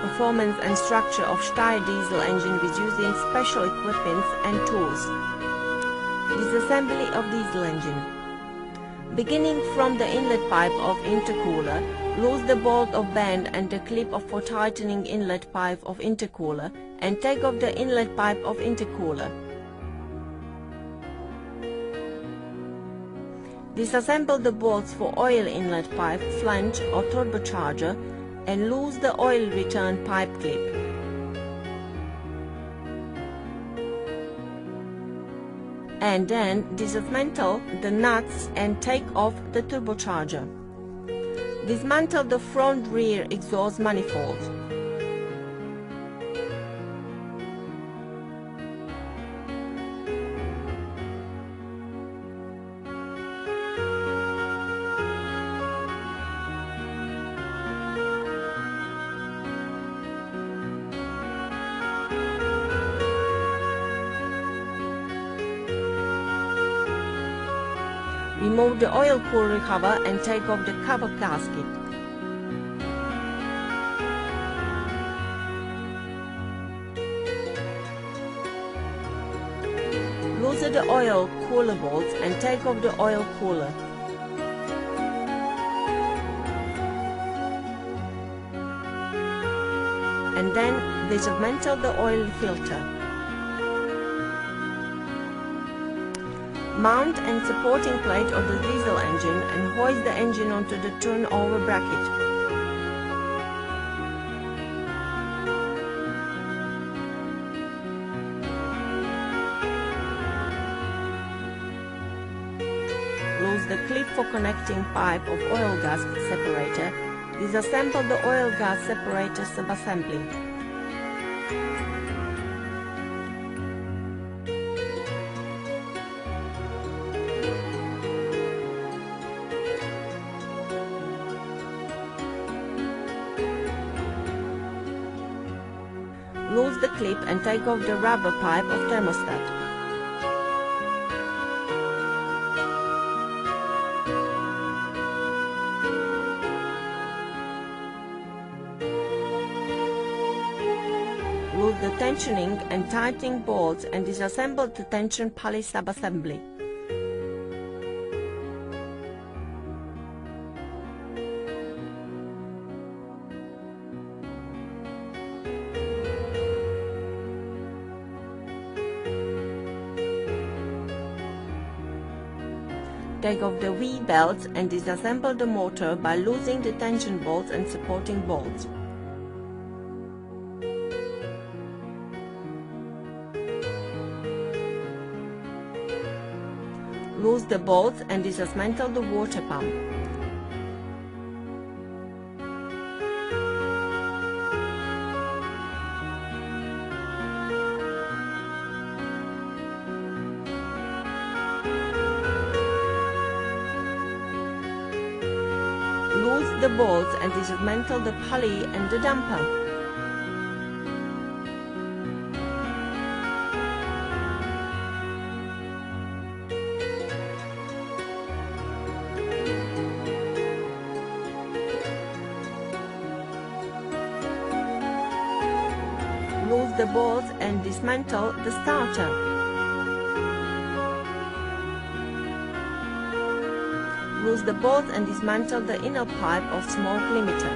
performance and structure of Steyr diesel engine with using special equipment and tools. Disassembly of diesel engine. Beginning from the inlet pipe of intercooler, loose the bolt of band and the clip for tightening inlet pipe of intercooler and take off the inlet pipe of intercooler. Disassemble the bolts for oil inlet pipe, flange or turbocharger and loose the oil return pipe clip. And then dismantle the nuts and take off the turbocharger. Dismantle the front rear exhaust manifold. Remove the oil cooler cover and take off the cover gasket. Loosen the oil cooler bolts and take off the oil cooler. And then dismantle the oil filter. Mount and supporting plate of the diesel engine and hoist the engine onto the turnover bracket. Loose the clip for connecting pipe of oil gas separator. Disassemble the oil gas separator subassembly. Loose the clip and take off the rubber pipe of thermostat. Loose the tensioning and tightening bolts and disassemble the tension pulley subassembly. Take off the V-belts and disassemble the motor by loosening the tension bolts and supporting bolts. Loose the bolts and disassemble the water pump. Loose the bolts and dismantle the pulley and the damper. Loose the bolts and dismantle the starter. Loose the bolts and dismantle the inner pipe of smoke limiter.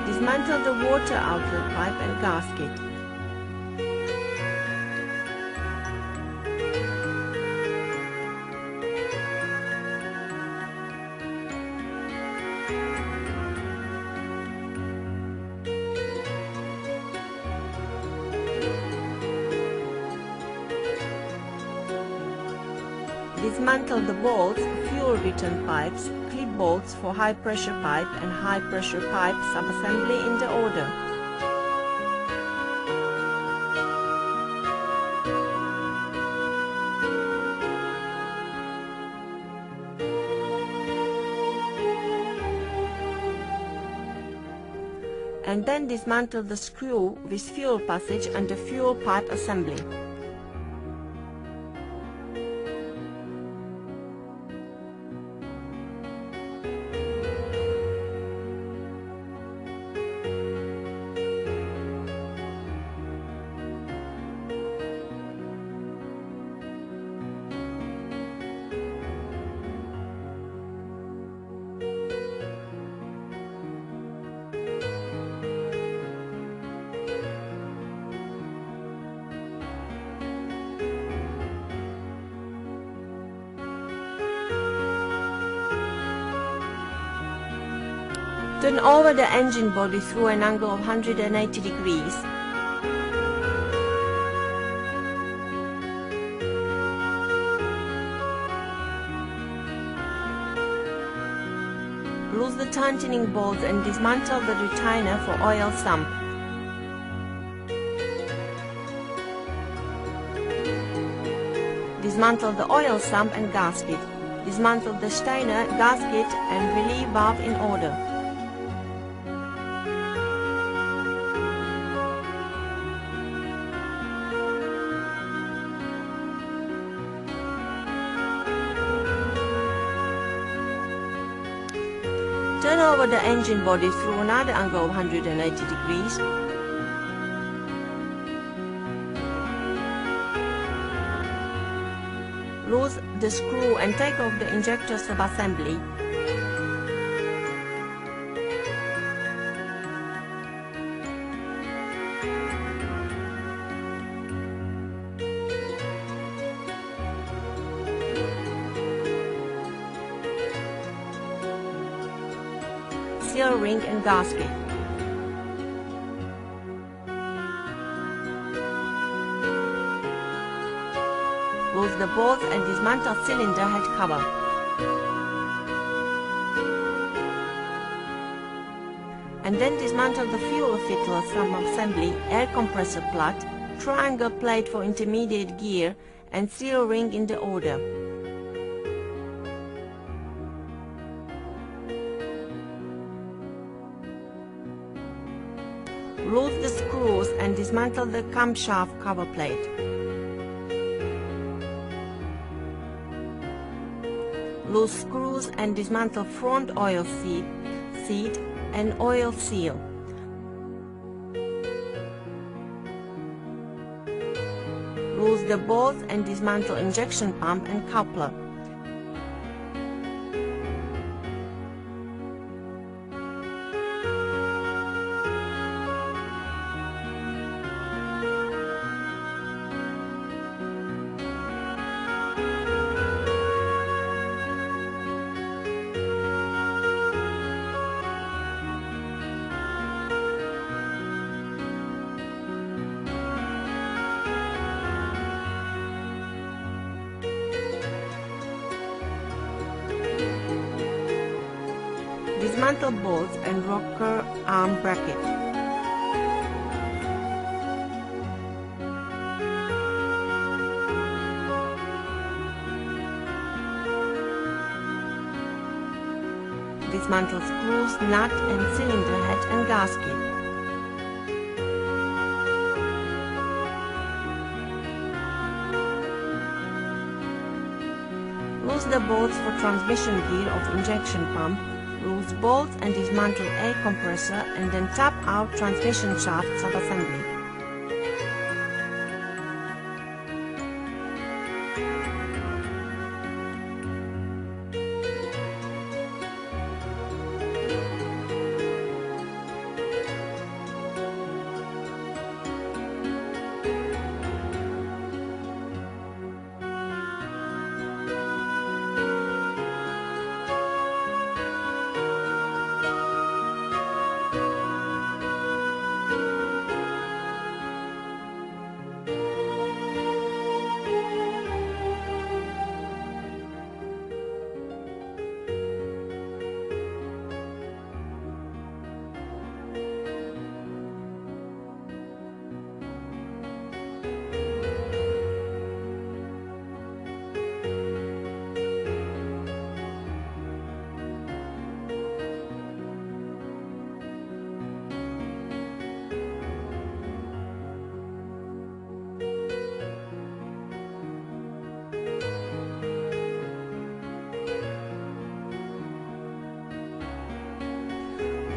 Dismantle the water outlet pipe and gasket. Dismantle the bolts, fuel return pipes, clip bolts for high pressure pipe and high pressure pipe subassembly in the order. And then dismantle the screw with fuel passage and the fuel pipe assembly. Turn over the engine body through an angle of 180 degrees. Loose the tightening bolts and dismantle the retainer for oil sump. Dismantle the oil sump and gasket. Dismantle the Steiner, gasket and relief valve in order. Turn over the engine body through another angle of 180 degrees. Loose the screw and take off the injector sub-assembly. Seal ring and gasket. Loose the bolts and dismantle cylinder head cover. And then dismantle the fuel filter sub-assembly, air compressor plate, triangle plate for intermediate gear, and seal ring in the order. Loose the screws and dismantle the camshaft cover plate. Loose screws and dismantle front oil seat and oil seal. Loose the bolts and dismantle injection pump and coupler. Dismantle bolts and rocker arm bracket. Dismantle screws, nut and cylinder head and gasket. Loose the bolts for transmission gear of injection pump. Loose bolts and dismantle air compressor and then tap out transmission shaft sub-assembly.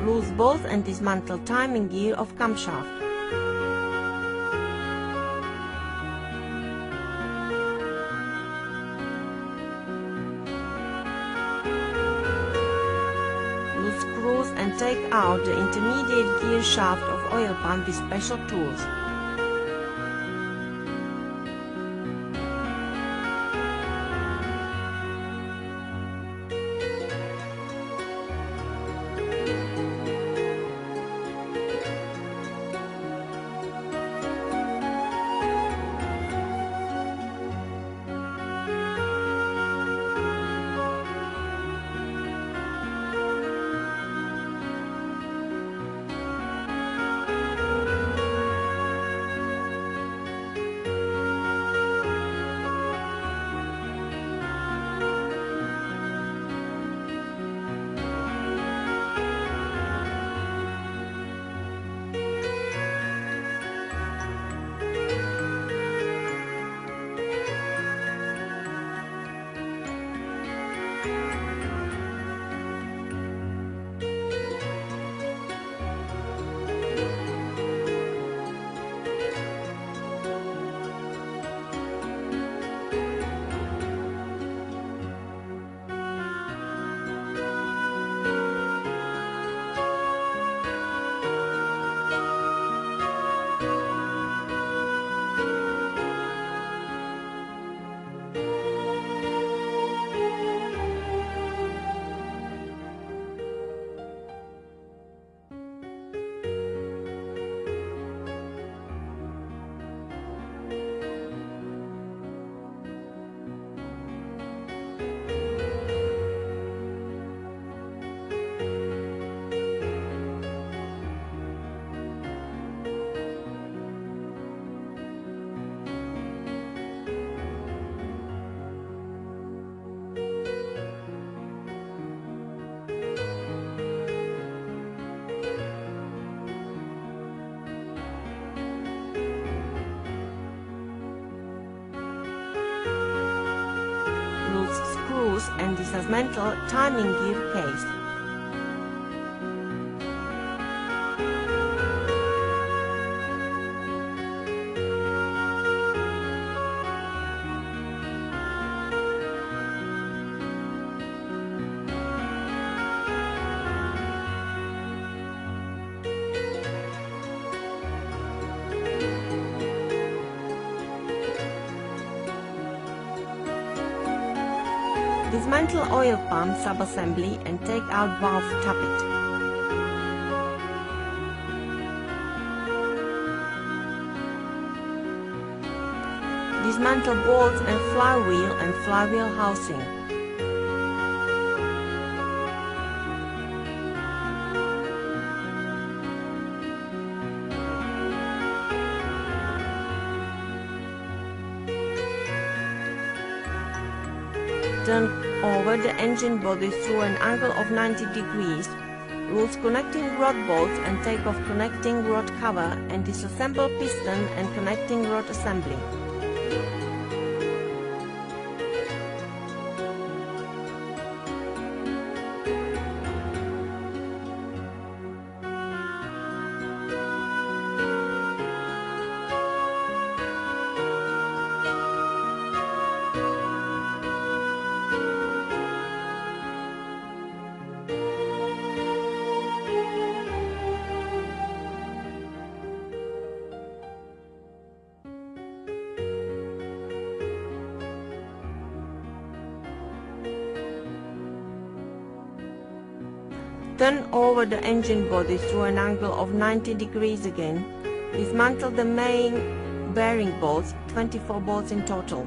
Loose bolts and dismantle timing gear of camshaft. Loose screws and take out the intermediate gear shaft of oil pump with special tools. screws and dismantle timing gear case. Dismantle oil pump subassembly and take out valve tappet. Dismantle bolts and flywheel housing. Turn over the engine body through an angle of 90 degrees, loose connecting rod bolts and take off connecting rod cover and disassemble piston and connecting rod assembly. Turn over the engine body through an angle of 90 degrees again. Dismantle the main bearing bolts, 24 bolts in total.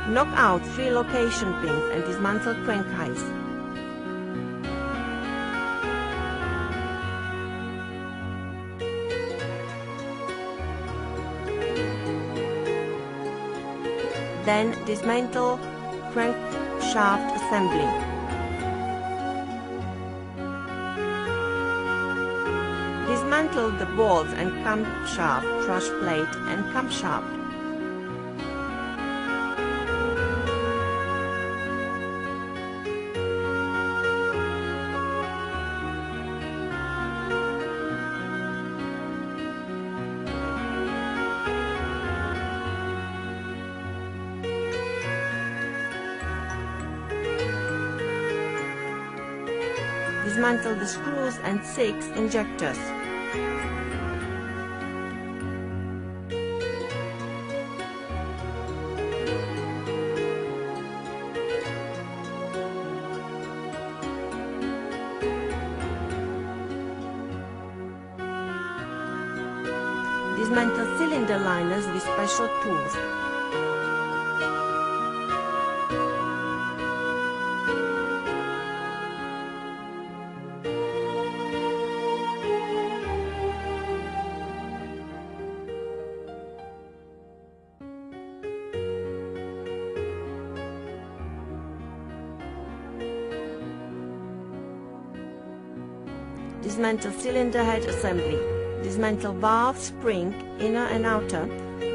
Knock out 3 location pins and dismantle crankcase. Then dismantle crankshaft assembly. Dismantle the bolts and camshaft, truss plate and camshaft. Dismantle the screws and 6 injectors. Dismantle cylinder liners with special tools. Dismantle cylinder head assembly. Dismantle valve spring, inner and outer,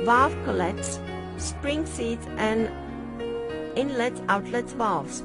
valve collets, spring seats and inlets, outlets, valves.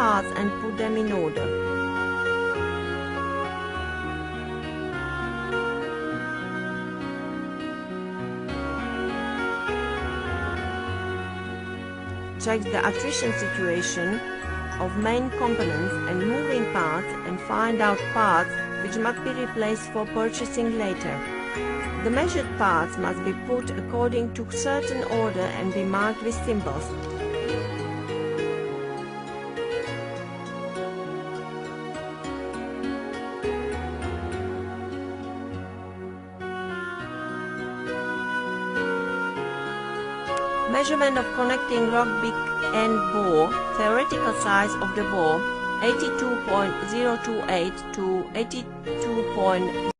parts and put them in order. Check the attrition situation of main components and moving parts and find out parts which must be replaced for purchasing later. The measured parts must be put according to certain order and be marked with symbols. Measurement of connecting rugby end bore. Theoretical size of the bore 82.028 to 82.0